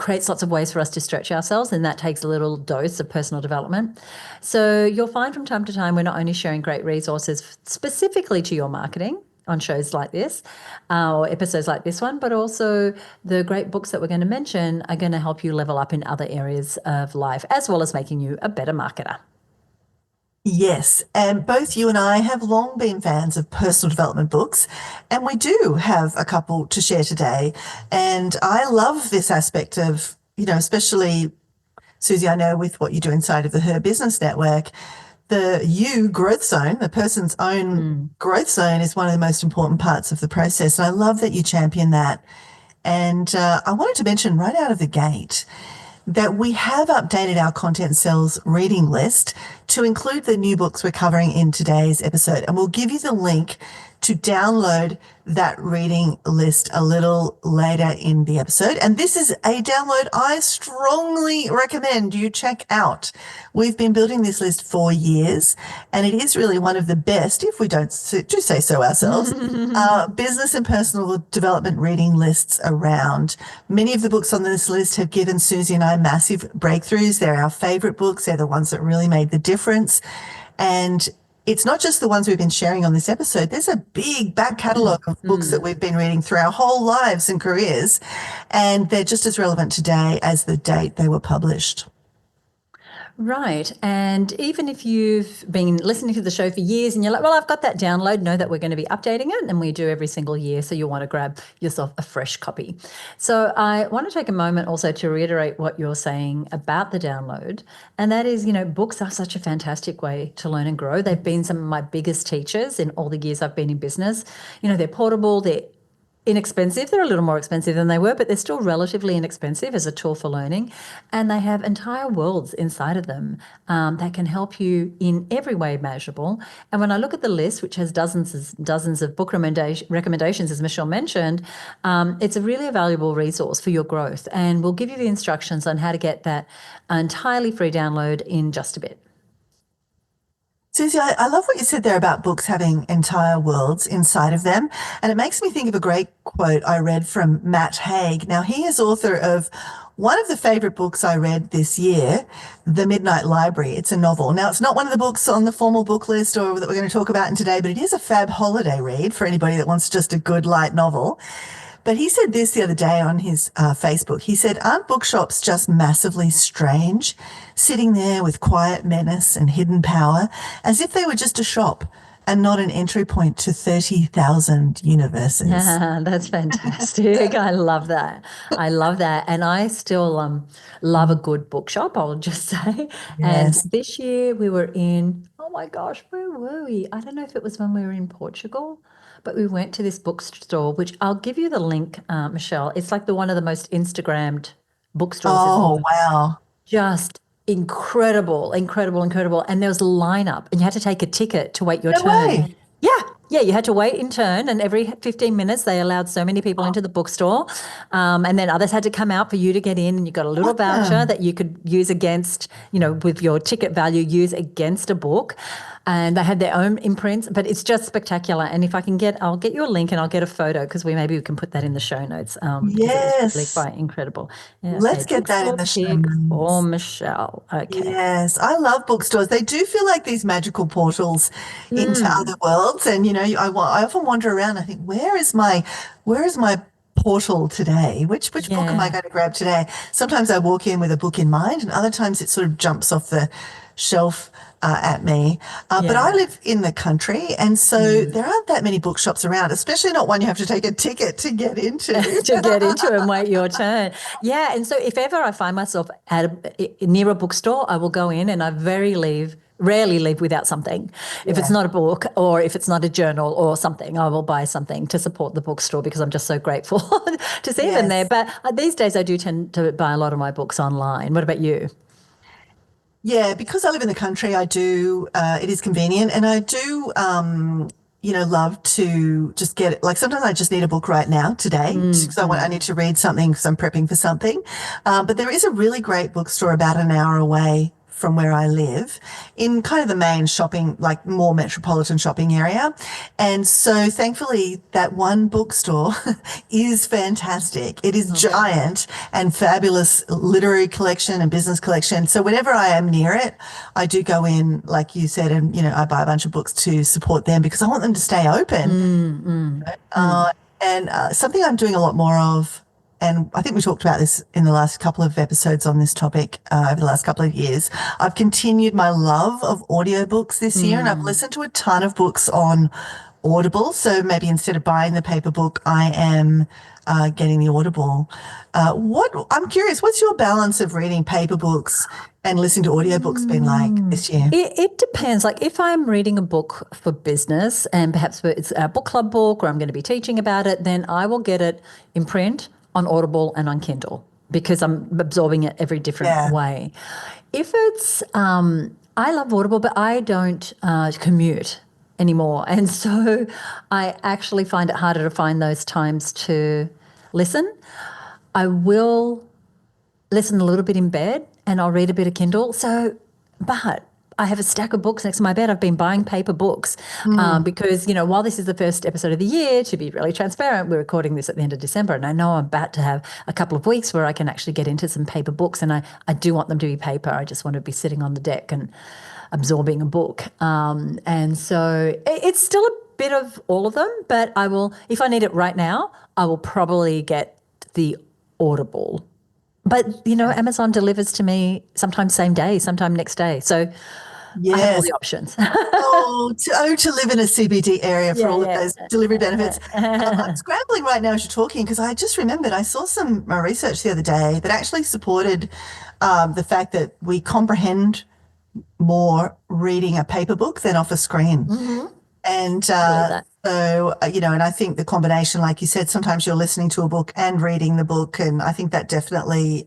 creates lots of ways for us to stretch ourselves, and that takes a little dose of personal development. So you'll find from time to time we're not only sharing great resources specifically to your marketing on shows like this or episodes like this one, but also the great books that we're going to mention are going to help you level up in other areas of life, as well as making you a better marketer. Yes, and both you and I have long been fans of personal development books, and we do have a couple to share today. And I love this aspect of, especially Suzi, I know with what you do inside of the HerBusiness Network, the growth zone, the person's own growth zone is one of the most important parts of the process. And I love that you champion that. And I wanted to mention right out of the gate that we have updated our Content Sells reading list to include the new books we're covering in today's episode. And we'll give you the link to download that reading list a little later in the episode. And this is a download I strongly recommend you check out. We've been building this list for years, and it is really one of the best, if we do say so ourselves, business and personal development reading lists around. Many of the books on this list have given Suzi and I massive breakthroughs. They're our favorite books. They're the ones that really made the difference. And it's not just the ones we've been sharing on this episode. There's a big back catalogue of books that we've been reading through our whole lives and careers, and they're just as relevant today as the date they were published. Right. And even if you've been listening to the show for years and you're like, well, I've got that download, know that we're going to be updating it, and we do every single year. So you'll want to grab yourself a fresh copy. So I want to take a moment also to reiterate what you're saying about the download. And that is, books are such a fantastic way to learn and grow. They've been some of my biggest teachers in all the years I've been in business. They're portable, they're inexpensive. They're a little more expensive than they were, but they're still relatively inexpensive as a tool for learning. And they have entire worlds inside of them that can help you in every way imaginable. And when I look at the list, which has dozens of book recommendations, as Michelle mentioned, it's a really valuable resource for your growth. And we'll give you the instructions on how to get that entirely free download in just a bit. Suzi, I love what you said there about books having entire worlds inside of them. And it makes me think of a great quote I read from Matt Haig. Now, he is author of one of the favorite books I read this year, The Midnight Library. It's a novel. Now, it's not one of the books on the formal book list or that we're going to talk about today, but it is a fab holiday read for anybody that wants just a good light novel. But he said this the other day on his Facebook. He said, aren't bookshops just massively strange, sitting there with quiet menace and hidden power, as if they were just a shop and not an entry point to 30,000 universes? Yeah, that's fantastic. I love that. And I still love a good bookshop, I'll just say. Yes. And this year we were in, oh my gosh, where were we? I don't know if it was when we were in Portugal. But we went to this bookstore, which I'll give you the link, Michelle. It's like one of the most Instagrammed bookstores. Oh, wow. Just incredible. And there was a lineup, and you had to take a ticket to wait your turn. Way. Yeah, you had to wait in turn, and every 15 minutes they allowed so many people into the bookstore, and then others had to come out for you to get in, and you got a little voucher that you could use against, with your ticket value, use against a book. And they had their own imprints, but it's just spectacular. And if I can I'll get you a link and I'll get a photo because maybe we can put that in the show notes. Yes. It's really quite incredible. Yeah, let's get that in the show notes. Or Michelle. Okay. Yes, I love bookstores. They do feel like these magical portals into other worlds. And, I often wander around. I think, where is my portal today? Which book am I going to grab today? Sometimes I walk in with a book in mind, and other times it sort of jumps off the shelf at me. But I live in the country, and so there aren't that many bookshops around, especially not one you have to take a ticket to get into. And wait your turn. Yeah, and so if ever I find myself near a bookstore, I will go in, and I rarely leave without something. If it's not a book or if it's not a journal or something, I will buy something to support the bookstore because I'm just so grateful to see them there. But these days I do tend to buy a lot of my books online. What about you? Yeah, because I live in the country, I do, it is convenient, and I do, love to just get it. Like sometimes I just need a book right now today because I need to read something because I'm prepping for something. But there is a really great bookstore about an hour away from where I live in kind of the main shopping, like more metropolitan shopping area. And so thankfully that one bookstore is fantastic. It is giant and fabulous literary collection and business collection. So whenever I am near it, I do go in, like you said, and, I buy a bunch of books to support them because I want them to stay open. And something I'm doing a lot more of, and I think we talked about this in the last couple of episodes on this topic over the last couple of years. I've continued my love of audiobooks this year, and I've listened to a ton of books on Audible. So maybe instead of buying the paper book, I am getting the Audible. I'm curious, what's your balance of reading paper books and listening to audiobooks been like this year? It depends. Like if I'm reading a book for business and perhaps it's a book club book or I'm going to be teaching about it, then I will get it in print, on Audible and on Kindle because I'm absorbing it every different way. If it's, I love Audible, but I don't commute anymore. And so I actually find it harder to find those times to listen. I will listen a little bit in bed and I'll read a bit of Kindle. But I have a stack of books next to my bed. I've been buying paper books because, while this is the first episode of the year, to be really transparent, we're recording this at the end of December and I know I'm about to have a couple of weeks where I can actually get into some paper books and I do want them to be paper. I just want to be sitting on the deck and absorbing a book. And so it's still a bit of all of them, but I will, if I need it right now, I will probably get the Audible. But, Amazon delivers to me sometimes same day, sometime next day. So I have all the options. to live in a CBD area for all of those delivery benefits. I'm scrambling right now as you're talking because I just remembered I saw some research the other day that actually supported the fact that we comprehend more reading a paper book than off a screen. And and I think the combination, like you said, sometimes you're listening to a book and reading the book, and I think that definitely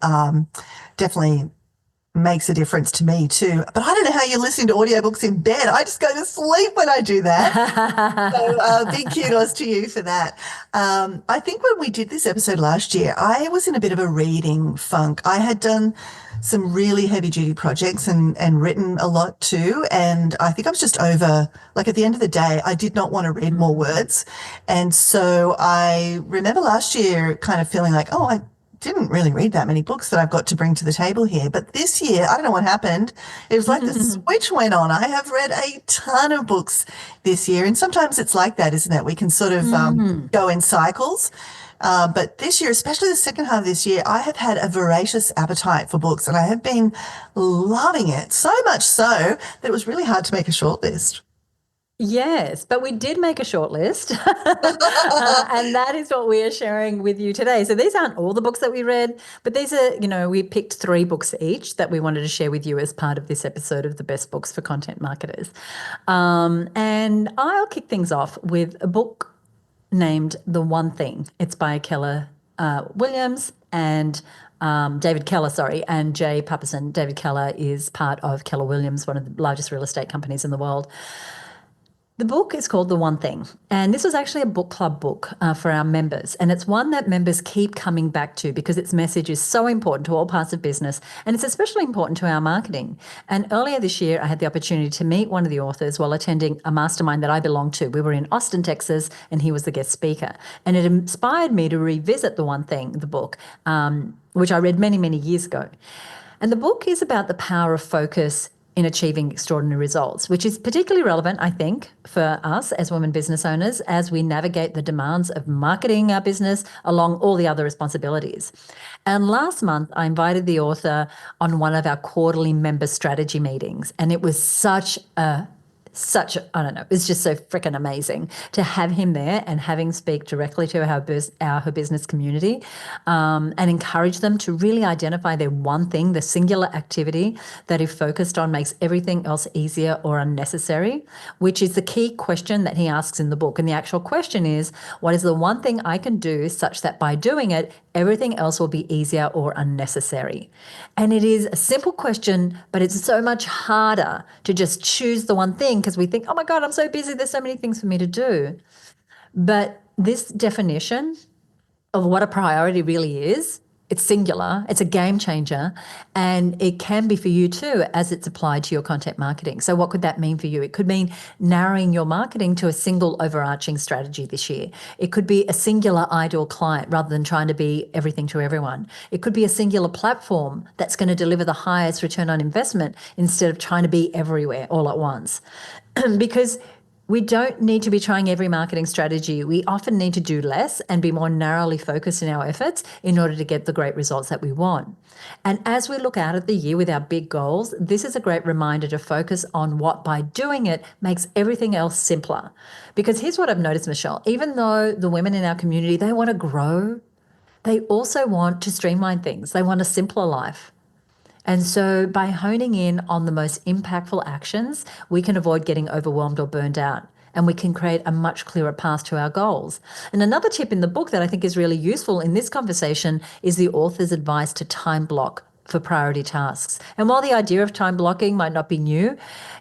makes a difference to me too. But I don't know how you're listening to audiobooks in bed. I just go to sleep when I do that. So big kudos to you for that. I think when we did this episode last year, I was in a bit of a reading funk. I had done some really heavy duty projects and written a lot too. And I think I was just over, like at the end of the day, I did not want to read more words. And so I remember last year kind of feeling like, I didn't really read that many books that I've got to bring to the table here. But this year, I don't know what happened. It was like the switch went on. I have read a ton of books this year. And sometimes it's like that, isn't it? We can sort of go in cycles. But this year, especially the second half of this year, I have had a voracious appetite for books and I have been loving it, so much so that it was really hard to make a short list. Yes, but we did make a short list and that is what we are sharing with you today. So these aren't all the books that we read, but these are, we picked 3 books each that we wanted to share with you as part of this episode of the Best Books for Content Marketers. And I'll kick things off with a book named The One Thing. It's by Keller Williams and David Keller, and Jay Pappison. David Keller is part of Keller Williams, one of the largest real estate companies in the world. The book is called The One Thing, and this was actually a book club book for our members, and it's one that members keep coming back to because its message is so important to all parts of business, and it's especially important to our marketing. And earlier this year, I had the opportunity to meet one of the authors while attending a mastermind that I belong to. We were in Austin, Texas, and he was the guest speaker, and it inspired me to revisit The One Thing, the book, which I read many, many years ago. And the book is about the power of focus in achieving extraordinary results, which is particularly relevant, I think, for us as women business owners as we navigate the demands of marketing our business along all the other responsibilities. And last month, I invited the author on one of our quarterly member strategy meetings, and it was it's just so freaking amazing to have him there and having speak directly to her business community and encourage them to really identify their one thing, the singular activity that if focused on makes everything else easier or unnecessary, which is the key question that he asks in the book. And the actual question is, what is the one thing I can do such that by doing it, everything else will be easier or unnecessary? And it is a simple question, but it's so much harder to just choose the one thing because we think, oh my God, I'm so busy. There's so many things for me to do. But this definition of what a priority really is It's singular, it's a game changer, and it can be for you too as it's applied to your content marketing. So, what could that mean for you? It could mean narrowing your marketing to a single overarching strategy this year. It could be a singular ideal client rather than trying to be everything to everyone. It could be a singular platform that's going to deliver the highest return on investment instead of trying to be everywhere all at once. Because we don't need to be trying every marketing strategy. We often need to do less and be more narrowly focused in our efforts in order to get the great results that we want. And as we look out at the year with our big goals, this is a great reminder to focus on what, by doing it, makes everything else simpler. Because here's what I've noticed, Michelle, even though the women in our community, they want to grow, they also want to streamline things. They want a simpler life. And so by honing in on the most impactful actions, we can avoid getting overwhelmed or burned out, and we can create a much clearer path to our goals. And another tip in the book that I think is really useful in this conversation is the author's advice to time block for priority tasks. And while the idea of time blocking might not be new,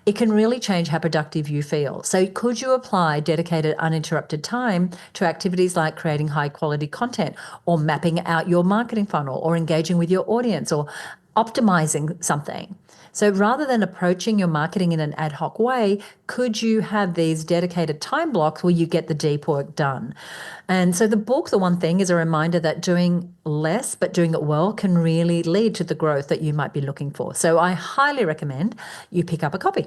it can really change how productive you feel. So could you apply dedicated uninterrupted time to activities like creating high quality content, or mapping out your marketing funnel, or engaging with your audience, or optimizing something? So rather than approaching your marketing in an ad hoc way, could you have these dedicated time blocks where you get the deep work done? And so the book, The One Thing, is a reminder that doing less but doing it well can really lead to the growth that you might be looking for. So I highly recommend you pick up a copy.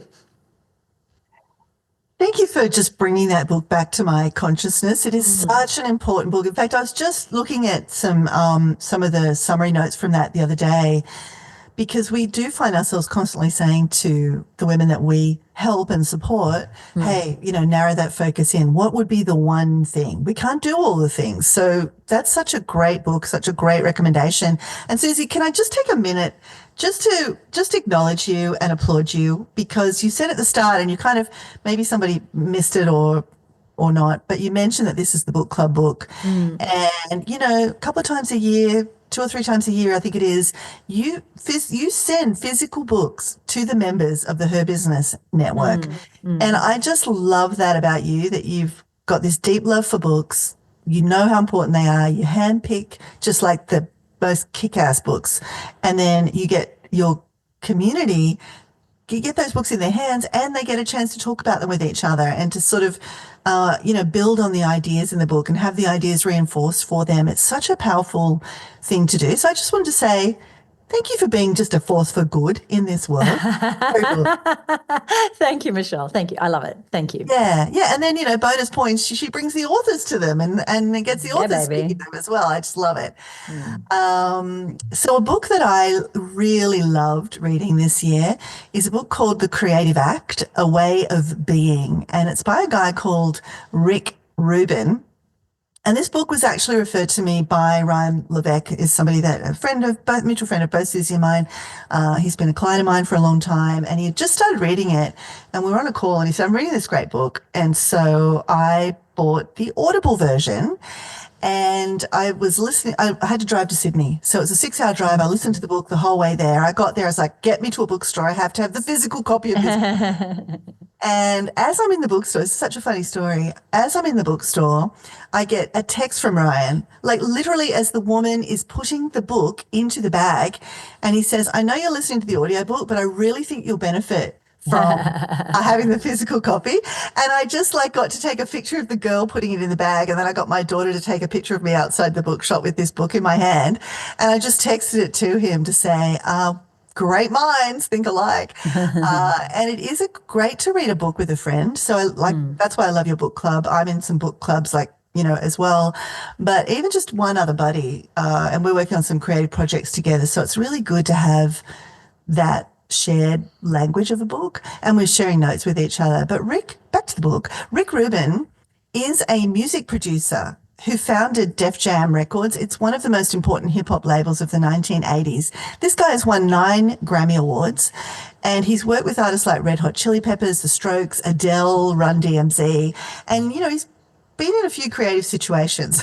Thank you for just bringing that book back to my consciousness. It is such an important book. In fact, I was just looking at some of the summary notes from that the other day, because we do find ourselves constantly saying to the women that we help and support, hey, narrow that focus in. What would be the one thing? We can't do all the things. So that's such a great book, such a great recommendation. And Suzi, can I just take a minute just to acknowledge you and applaud you, because you said at the start, and you kind of, maybe somebody missed it or not, but you mentioned that this is the book club book. And, a couple of times a year, 2 or 3 times a year, I think it is, you send physical books to the members of the HerBusiness Network. And I just love that about you, that you've got this deep love for books. You know how important they are. You handpick just like the most kick-ass books. And then you get your community, you get those books in their hands, and they get a chance to talk about them with each other and to sort of build on the ideas in the book and have the ideas reinforced for them. It's such a powerful thing to do. So I just wanted to say thank you for being just a force for good in this world. Very good. Thank you, Michelle. Thank you. I love it. Thank you. Yeah. And then, bonus points, she brings the authors to them and it gets the authors speaking to them as well. I just love it. So a book that I really loved reading this year is a book called The Creative Act, A Way of Being. And it's by a guy called Rick Rubin. And this book was actually referred to me by Ryan Levesque, is somebody that mutual friend of both Suzi and mine. He's been a client of mine for a long time, and he had just started reading it. And we were on a call, and he said, "I'm reading this great book." And so I bought the Audible version, and I was listening. I had to drive to Sydney, so it was a 6-hour drive. I listened to the book the whole way there. I got there, I was like, "Get me to a bookstore. I have to have the physical copy of this." And as I'm in the bookstore, it's such a funny story. As I'm in the bookstore, I get a text from Ryan, like literally as the woman is putting the book into the bag. And he says, "I know you're listening to the audiobook, but I really think you'll benefit from having the physical copy." And I just got to take a picture of the girl putting it in the bag. And then I got my daughter to take a picture of me outside the bookshop with this book in my hand. And I just texted it to him to say, great minds think alike. And it is great to read a book with a friend. So that's why I love your book club. I'm in some book clubs as well, but even just one other buddy, and we're working on some creative projects together. So it's really good to have that shared language of a book, and we're sharing notes with each other. But back to the book, Rick Rubin is a music producer who founded Def Jam Records. It's one of the most important hip-hop labels of the 1980s. This guy has won 9 Grammy Awards, and he's worked with artists like Red Hot Chili Peppers, The Strokes, Adele, Run DMC, and, he's been in a few creative situations.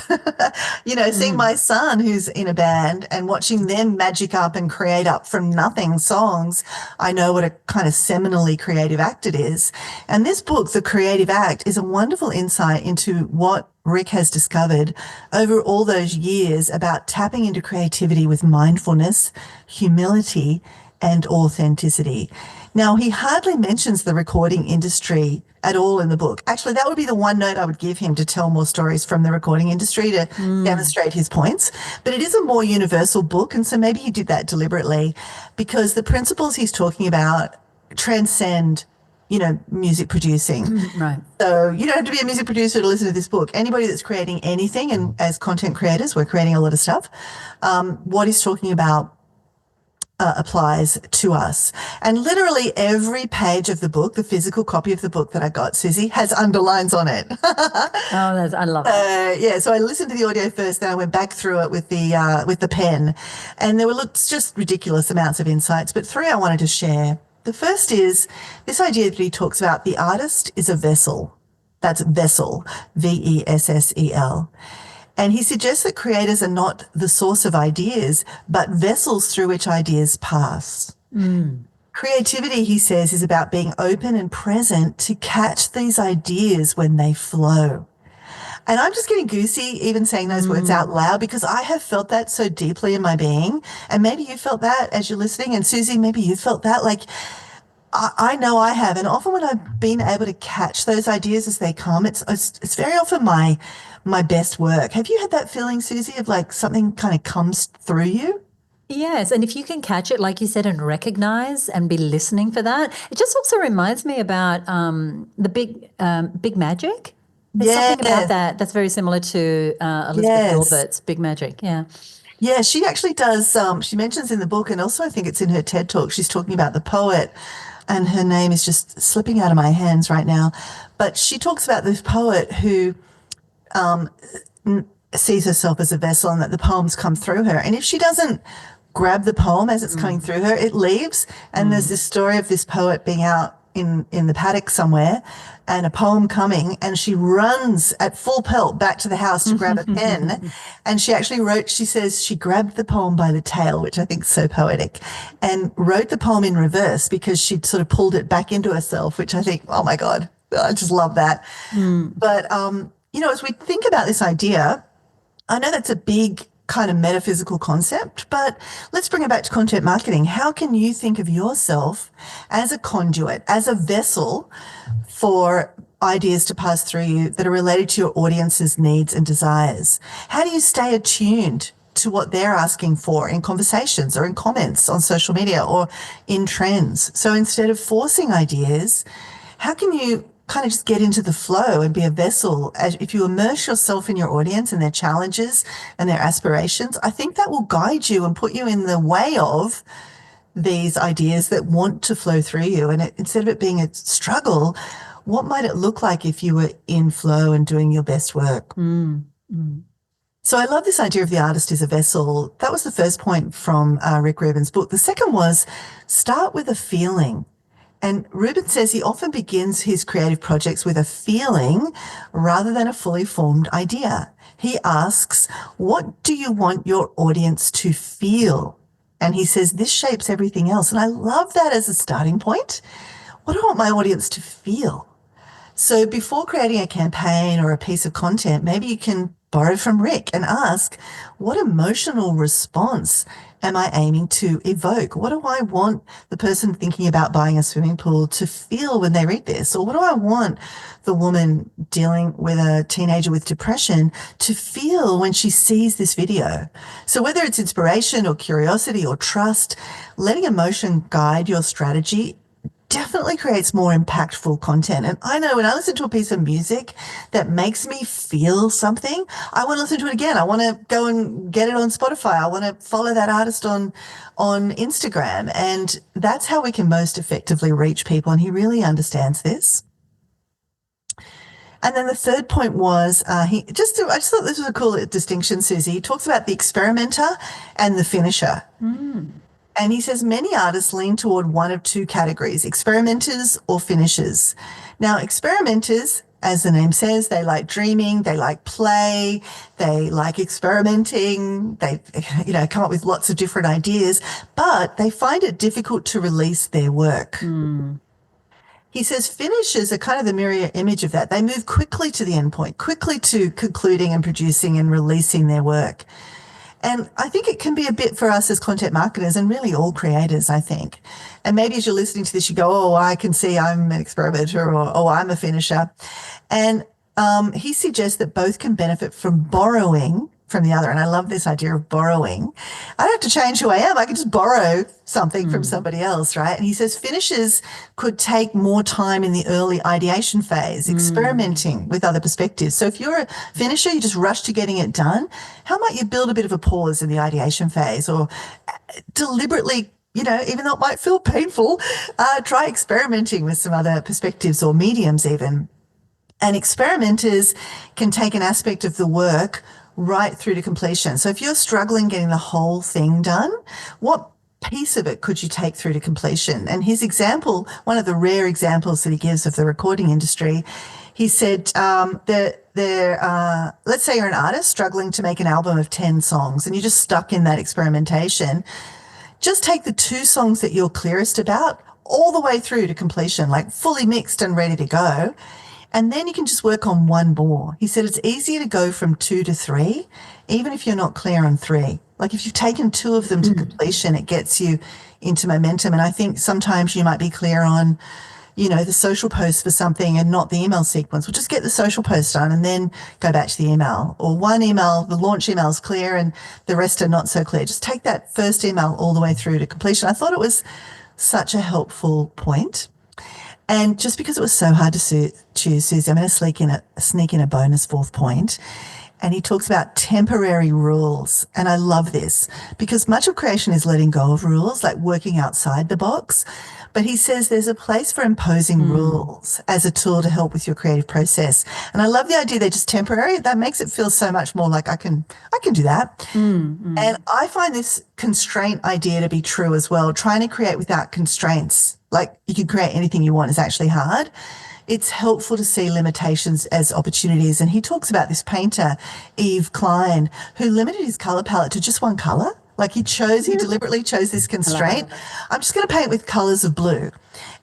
Seeing my son who's in a band and watching them magic up and create up from nothing songs, I know what a kind of seminally creative act it is. And this book, The Creative Act, is a wonderful insight into what Rick has discovered over all those years about tapping into creativity with mindfulness, humility, and authenticity. Now, he hardly mentions the recording industry at all in the book. Actually, that would be the one note I would give him to tell more stories from the recording industry to demonstrate his points. But it is a more universal book, and so maybe he did that deliberately because the principles he's talking about transcend, music producing. Right. So you don't have to be a music producer to listen to this book. Anybody that's creating anything, and as content creators, we're creating a lot of stuff. What he's talking about applies to us. And literally every page of the book, the physical copy of the book that I got, Suzi, has underlines on it. I love it. Yeah, so I listened to the audio first, then I went back through it with the pen, and there were just ridiculous amounts of insights, but three I wanted to share. The first is this idea that he talks about the artist is a vessel. That's vessel, Vessel. And he suggests that creators are not the source of ideas, but vessels through which ideas pass. Creativity, he says, is about being open and present to catch these ideas when they flow. And I'm just getting goosey even saying those words out loud because I have felt that so deeply in my being. And maybe you felt that as you're listening. And Suzi, maybe you felt that. Like, I know I have. And often when I've been able to catch those ideas as they come, it's very often my best work. Have you had that feeling, Suzi, of like something kind of comes through you? Yes, and if you can catch it, like you said, and recognize and be listening for that, it just also reminds me about the big magic. There's something about that that's very similar to Elizabeth Gilbert's Big Magic. Yeah. Yeah, she actually does. She mentions in the book, and also I think it's in her TED Talk, she's talking about the poet, and her name is just slipping out of my hands right now. But she talks about this poet who sees herself as a vessel and that the poems come through her. And if she doesn't grab the poem as it's coming through her, it leaves. And there's this story of this poet being out in the paddock somewhere and a poem coming, and she runs at full pelt back to the house to grab a pen. And she actually wrote, she says she grabbed the poem by the tail, which I think is so poetic, and wrote the poem in reverse because she'd sort of pulled it back into herself, which I think, oh my God, I just love that. But, as we think about this idea, I know that's a big kind of metaphysical concept, but let's bring it back to content marketing. How can you think of yourself as a conduit, as a vessel for ideas to pass through you that are related to your audience's needs and desires? How do you stay attuned to what they're asking for in conversations or in comments on social media or in trends? So instead of forcing ideas, how can you kind of just get into the flow and be a vessel? If you immerse yourself in your audience and their challenges and their aspirations, I think that will guide you and put you in the way of these ideas that want to flow through you. And instead of it being a struggle, what might it look like if you were in flow and doing your best work? So I love this idea of the artist as a vessel. That was the first point from Rick Rubin's book. The second was start with a feeling. And Rubin says he often begins his creative projects with a feeling rather than a fully formed idea. He asks, what do you want your audience to feel? And he says, this shapes everything else. And I love that as a starting point. What do I want my audience to feel? So before creating a campaign or a piece of content, maybe you can borrow from Rick and ask, what emotional response am I aiming to evoke? What do I want the person thinking about buying a swimming pool to feel when they read this? Or what do I want the woman dealing with a teenager with depression to feel when she sees this video? So whether it's inspiration or curiosity or trust, letting emotion guide your strategy definitely creates more impactful content. And I know when I listen to a piece of music that makes me feel something, I want to listen to it again. I want to go and get it on Spotify. I want to follow that artist on Instagram. And that's how we can most effectively reach people. And he really understands this. And then the third point was, I just thought this was a cool distinction, Suzi. He talks about the experimenter and the finisher. And he says many artists lean toward one of two categories, experimenters or finishers. Now, experimenters, as the name says, they like dreaming, they like play, they like experimenting, they come up with lots of different ideas, but they find it difficult to release their work. he says finishers are kind of the mirror image of that. They move quickly to the end point, quickly to concluding and producing and releasing their work. And I think it can be a bit for us as content marketers and really all creators, I think. And maybe as you're listening to this, you go, oh, I can see I'm an experimenter, or oh, I'm a finisher. And he suggests that both can benefit from borrowing from the other. And I love this idea of borrowing. I don't have to change who I am. I can just borrow something from somebody else, right? And he says finishers could take more time in the early ideation phase, experimenting with other perspectives. So if you're a finisher, you just rush to getting it done. How might you build a bit of a pause in the ideation phase, or deliberately, even though it might feel painful, try experimenting with some other perspectives or mediums even. And experimenters can take an aspect of the work right through to completion. So if you're struggling getting the whole thing done, what piece of it could you take through to completion? And his example, one of the rare examples that he gives of the recording industry, he said let's say you're an artist struggling to make an album of 10 songs and you're just stuck in that experimentation. Just take the 2 songs that you're clearest about all the way through to completion, like fully mixed and ready to go. And then you can just work on 1 more. He said it's easier to go from 2 to 3, even if you're not clear on 3. Like if you've taken 2 of them to completion, it gets you into momentum. And I think sometimes you might be clear on, the social post for something and not the email sequence. Well, just get the social post done and then go back to the email. Or one email, the launch email is clear and the rest are not so clear. Just take that first email all the way through to completion. I thought it was such a helpful point. And just because it was so hard to choose, Suzi, I'm going to sneak in a bonus 4th point. And he talks about temporary rules. And I love this because much of creation is letting go of rules, like working outside the box. But he says there's a place for imposing rules as a tool to help with your creative process. And I love the idea they're just temporary. That makes it feel so much more like I can do that. And I find this constraint idea to be true as well. Trying to create without constraints, like you can create anything you want, is actually hard. It's helpful to see limitations as opportunities. And he talks about this painter, Yves Klein, who limited his color palette to just 1 color. Like he deliberately chose this constraint. I'm just going to paint with colors of blue.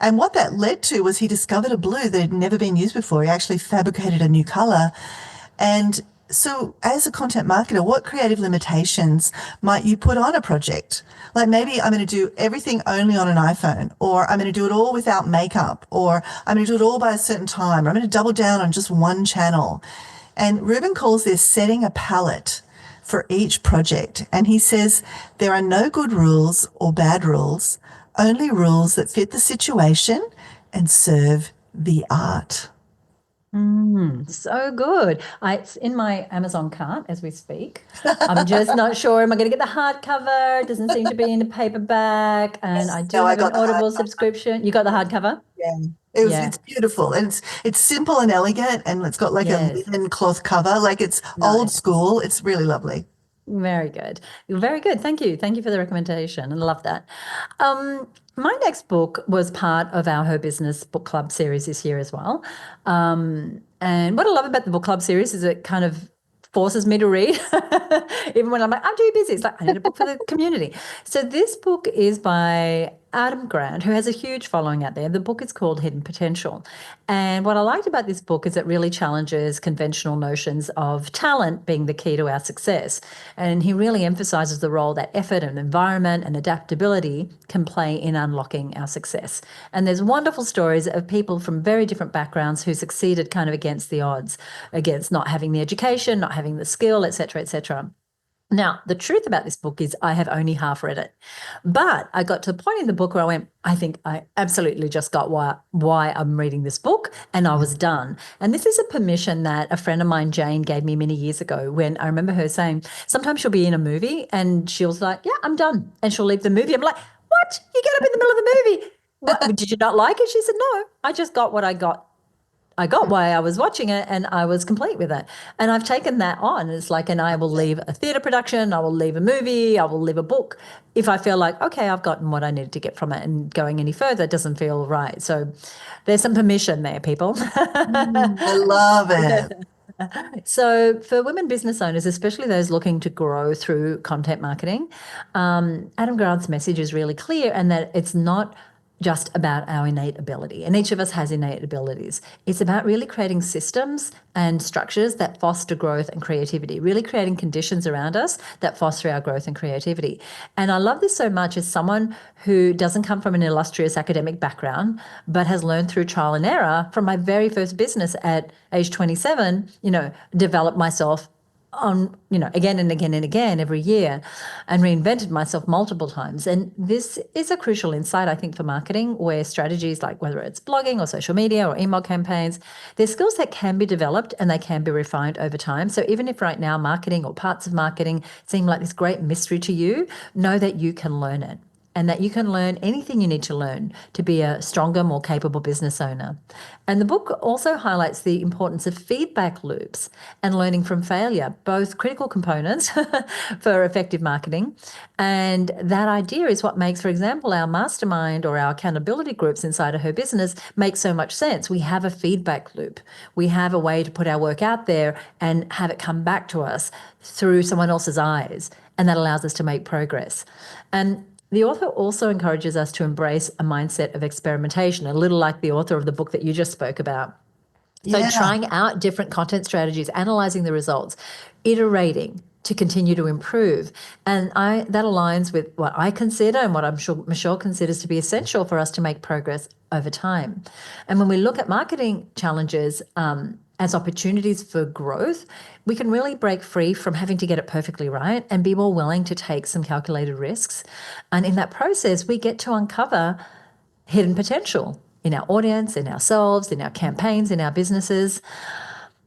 And what that led to was he discovered a blue that had never been used before. He actually fabricated a new color. And so as a content marketer, what creative limitations might you put on a project? Like maybe I'm going to do everything only on an iPhone, or I'm going to do it all without makeup, or I'm going to do it all by a certain time, or I'm going to double down on just 1 channel. And Ruben calls this setting a palette for each project. And he says there are no good rules or bad rules, only rules that fit the situation and serve the art. So good. It's in my Amazon cart as we speak. I'm just not sure. Am I going to get the hardcover? It doesn't seem to be in a paperback. And I do have an Audible subscription. You got the hardcover? Yeah. It's beautiful. And it's simple and elegant, and it's got like a linen cloth cover. Like it's old school. It's really lovely. Very good. Very good. Thank you. Thank you for the recommendation. I love that. My next book was part of our Her Business book club series this year as well. And what I love about the book club series is it kind of forces me to read, even when I'm like, I'm too busy. It's like, I need a book for the community. So this book is by Adam Grant, who has a huge following out there. The book is called Hidden Potential. And what I liked about this book is it really challenges conventional notions of talent being the key to our success. And he really emphasizes the role that effort and environment and adaptability can play in unlocking our success. And there's wonderful stories of people from very different backgrounds who succeeded kind of against the odds, against not having the education, not having the skill, et cetera, et cetera. Now, the truth about this book is I have only half read it, but I got to a point in the book where I went, I think I absolutely just got why I'm reading this book, and I was done. And this is a permission that a friend of mine, Jane, gave me many years ago when I remember her saying, sometimes she'll be in a movie and she was like, yeah, I'm done. And she'll leave the movie. I'm like, what? You get up in the middle of the movie. What, did you not like it? She said, no, I just got what I got. I got why I was watching it and I was complete with it. And I've taken that on. It's like, and I will leave a theatre production, I will leave a movie, I will leave a book if I feel like, okay, I've gotten what I needed to get from it, and going any further doesn't feel right. So there's some permission there, people. I love it. So for women business owners, especially those looking to grow through content marketing, Adam Grant's message is really clear, and that it's not just about our innate ability, and each of us has innate abilities. It's about really creating systems and structures that foster growth and creativity, really creating conditions around us that foster our growth and creativity. And I love this so much as someone who doesn't come from an illustrious academic background, but has learned through trial and error from my very first business at age 27, developed myself on, again and again and again every year, and reinvented myself multiple times. And this is a crucial insight, I think, for marketing, where strategies like whether it's blogging or social media or email campaigns, they're skills that can be developed and they can be refined over time. So even if right now marketing or parts of marketing seem like this great mystery to you, know that you can learn it, and that you can learn anything you need to learn to be a stronger, more capable business owner. And the book also highlights the importance of feedback loops and learning from failure, both critical components for effective marketing. And that idea is what makes, for example, our mastermind or our accountability groups inside of Her Business make so much sense. We have a feedback loop. We have a way to put our work out there and have it come back to us through someone else's eyes. And that allows us to make progress. And the author also encourages us to embrace a mindset of experimentation, a little like the author of the book that you just spoke about. So trying out different content strategies, analyzing the results, iterating to continue to improve. And that aligns with what I consider and what I'm sure Michelle considers to be essential for us to make progress over time. And when we look at marketing challenges as opportunities for growth, we can really break free from having to get it perfectly right and be more willing to take some calculated risks. And in that process, we get to uncover hidden potential in our audience, in ourselves, in our campaigns, in our businesses.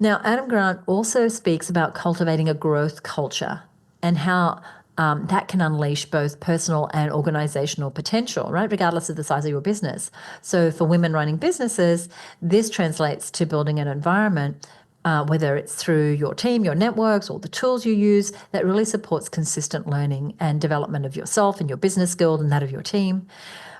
Now, Adam Grant also speaks about cultivating a growth culture and how that can unleash both personal and organizational potential, right, regardless of the size of your business. So for women running businesses, this translates to building an environment, whether it's through your team, your networks, or the tools you use, that really supports consistent learning and development of yourself and your business skills and that of your team,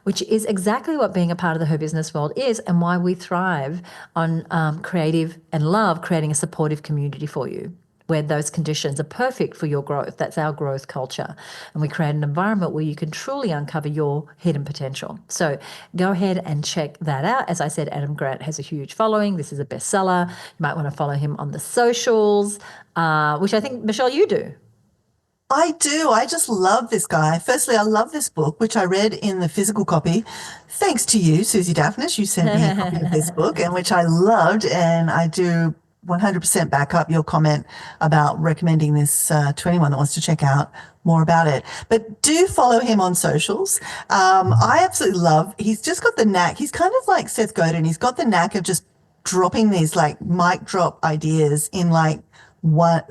which is exactly what being a part of the Her Business world is, and why we thrive on creative and love creating a supportive community for you, where those conditions are perfect for your growth. That's our growth culture. And we create an environment where you can truly uncover your hidden potential. So go ahead and check that out. As I said, Adam Grant has a huge following. This is a bestseller. You might want to follow him on the socials, which I think, Michelle, you do. I do. I just love this guy. Firstly, I love this book, which I read in the physical copy. Thanks to you, Suzi Dafnis. You sent me a copy of this book, and which I loved. And I do 100% back up your comment about recommending this to anyone that wants to check out more about it. But do follow him on socials. I absolutely love, he's just got the knack. He's kind of like Seth Godin. He's got the knack of just dropping these like mic drop ideas in like one